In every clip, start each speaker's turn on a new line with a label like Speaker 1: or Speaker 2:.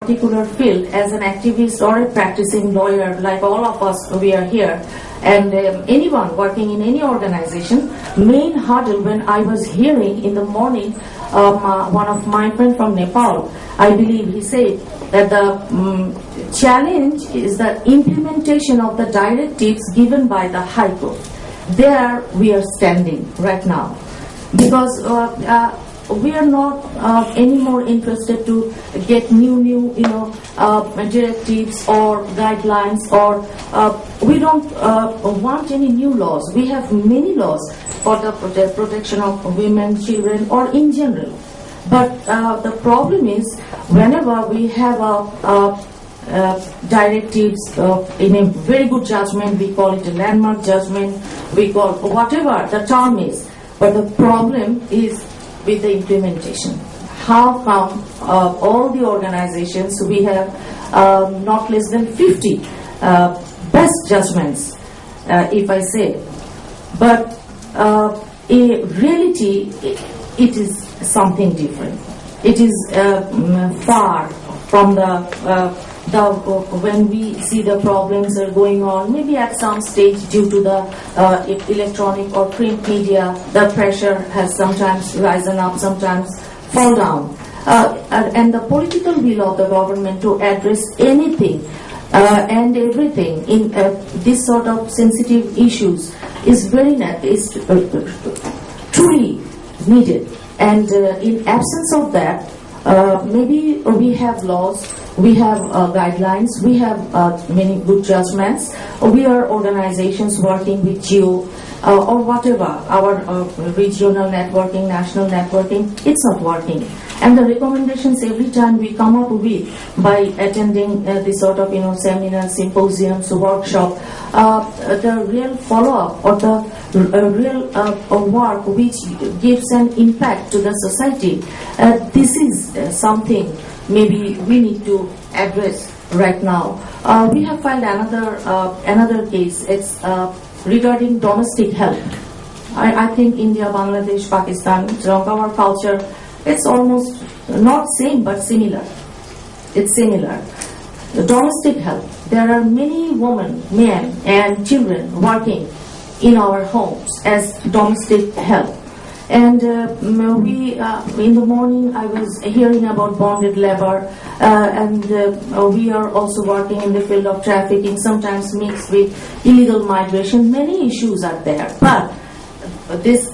Speaker 1: particular field as an activist or a practicing lawyer, like all of us, we are here, and anyone working in any organization, main hurdle when I was hearing in the morning one of my friends from Nepal, I believe he said that the challenge is the implementation of the directives given by the High Court. There we are standing right now, because we are not anymore interested to get new directives or guidelines, or we don't want any new laws. We have many laws for the protection of women, children, or in general. But the problem is, whenever we have directives in a very good judgment, we call it a landmark judgment, we call whatever the term is, but the problem is with the implementation. How come all the organizations, we have not less than 50 best judgments, if I say, but in reality it is something different. It is far from when we see the problems are going on, maybe at some stage due to the electronic or print media, the pressure has sometimes risen up, sometimes fall down. And the political will of the government to address anything and everything in this sort of sensitive issues is truly needed. And in absence of that, maybe we have laws, we have guidelines, we have many good judgments, we are organizations working with GEO or whatever, our regional networking, national networking, it's not working. And the recommendations every time we come up with by attending this sort of seminars, symposiums, workshop, the real follow-up or the real work which gives an impact to the society, this is something maybe we need to address right now. We have filed another case. It's regarding domestic help. I think India, Bangladesh, Pakistan, Sri Lanka, our culture, it's almost not same but similar. It's similar. The domestic help. There are many women, men, and children working in our homes as domestic help. And we, in the morning, I was hearing about bonded labor, and we are also working in the field of trafficking, sometimes mixed with illegal migration. Many issues are there. But this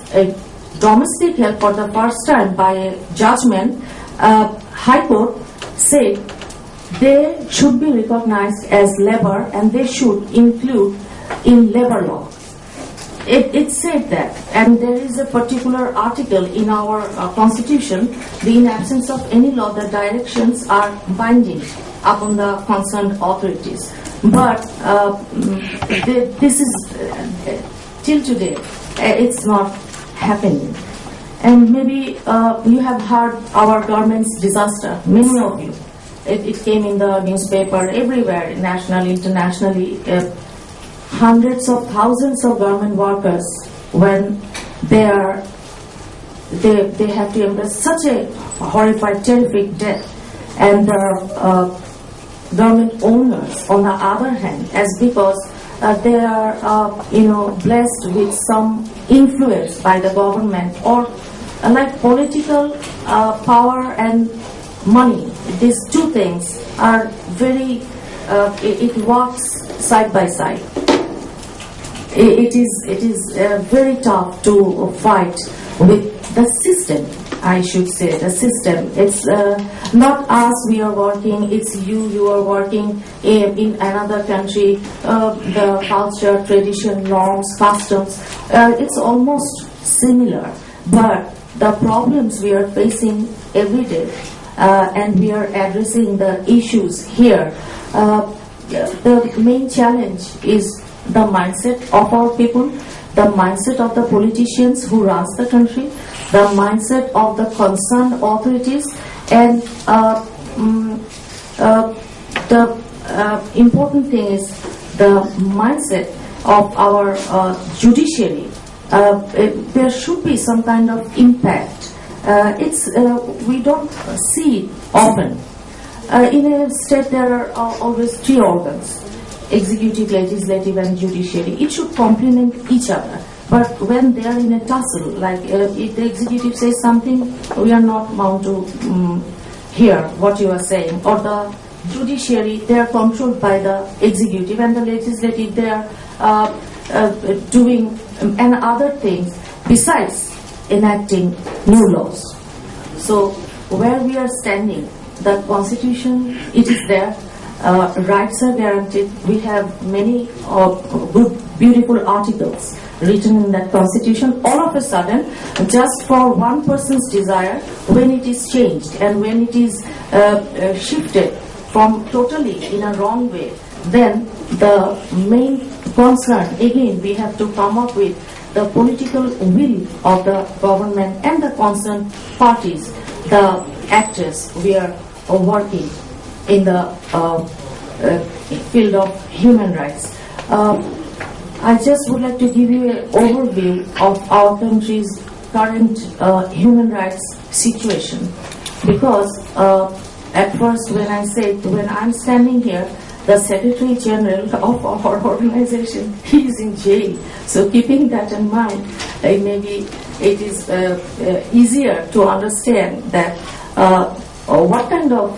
Speaker 1: domestic help, for the first time by a judgment, High Court said they should be recognized as labor and they should include in labor law. It said that, and there is a particular article in our constitution, in absence of any law, the directions are binding upon the concerned authorities. But this is, till today, it's not happening. And maybe you have heard our government's disaster, many of you. It came in the newspaper everywhere, nationally, internationally. Hundreds of thousands of government workers, when they have to embrace such a horrified, terrific death, and the government owners, on the other hand, as because they are blessed with some influence by the government, or like political power and money. These two things are very. It works side by side. It is very tough to fight with the system, I should say, the system. It's not us, we are working, it's you are working in another country, the culture, tradition, norms, customs, it's almost similar. But the problems we are facing every day, and we are addressing the issues here, the main challenge is the mindset of our people, the mindset of the politicians who runs the country, the mindset of the concerned authorities, and the important thing is the mindset of our judiciary. There should be some kind of impact. We don't see it often. in a state there are always three organs: executive, legislative, and judiciary. It should complement each other. But when they are in a tussle, like if the executive says something, we are not bound to hear what you are saying. Or the judiciary, they are controlled by the executive, and the legislative, they are doing and other things besides enacting new laws. So where we are standing, the constitution, it is there. Rights are guaranteed. We have many good, beautiful articles written in that constitution. All of a sudden, just for one person's desire, when it is changed and when it is shifted from totally in a wrong way, then the main concern, again, we have to come up with the political will of the government and the concerned parties, the actors. We are working in the field of human rights. I just would like to give you an overview of our country's current human rights situation, because at first when I'm standing here, the Secretary General of our organization, he is in jail. So keeping that in mind, maybe it is easier to understand that what kind of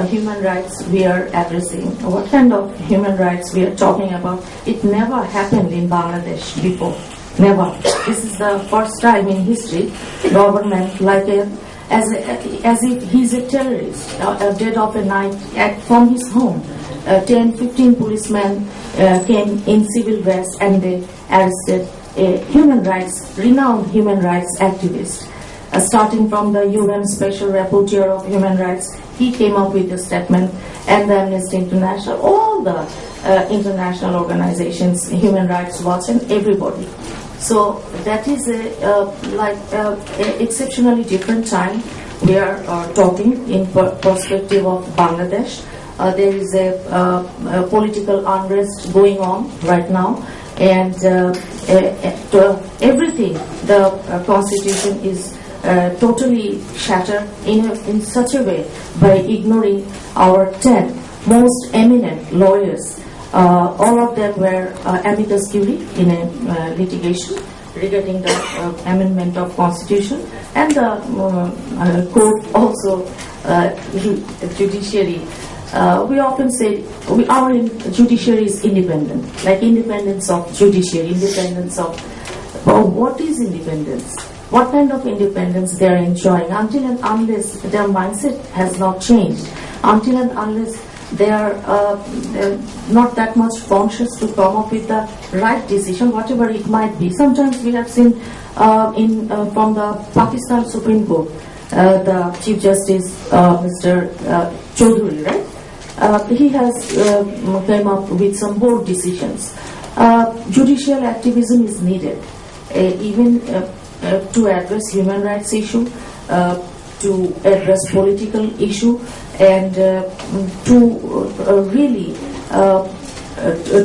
Speaker 1: human rights we are addressing, what kind of human rights we are talking about. It never happened in Bangladesh before. Never. This is the first time in history government, like as if he's a terrorist, dead of a night from his home. 10-15 policemen came in civil dress and they arrested a renowned human rights activist. Starting from the UN Special Rapporteur of Human Rights, he came up with a statement, and the Amnesty International, all the international organizations, Human Rights Watch, and everybody. So that is a exceptionally different time. We are talking in perspective of Bangladesh. There is a political unrest going on right now, and everything, the constitution is totally shattered in such a way by ignoring our 10 most eminent lawyers. All of them were amicus curiae in a litigation regarding the amendment of constitution, and the court also, judiciary. We often say our judiciary is independent, like independence of judiciary, independence of. What is independence? What kind of independence they are enjoying? Until and unless their mindset has not changed, until and unless they are not that much conscious to come up with the right decision, whatever it might be. Sometimes we have seen from the Pakistan Supreme Court, the Chief Justice Mr. Chaudhuri, right? He has came up with some bold decisions. Judicial activism is needed, even to address human rights issue, to address political issue, and to really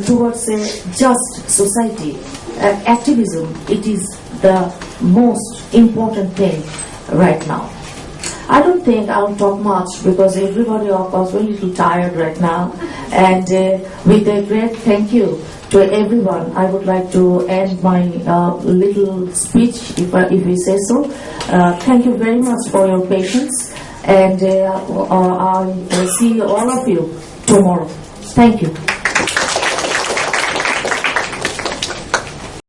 Speaker 1: towards a just society. Activism, it is the most important thing right now. I don't think I'll talk much because everybody of us are a little tired right now, and with a great thank you to everyone, I would like to end my little speech, if we say so. Thank you very much for your patience, and I'll see all of you tomorrow. Thank you.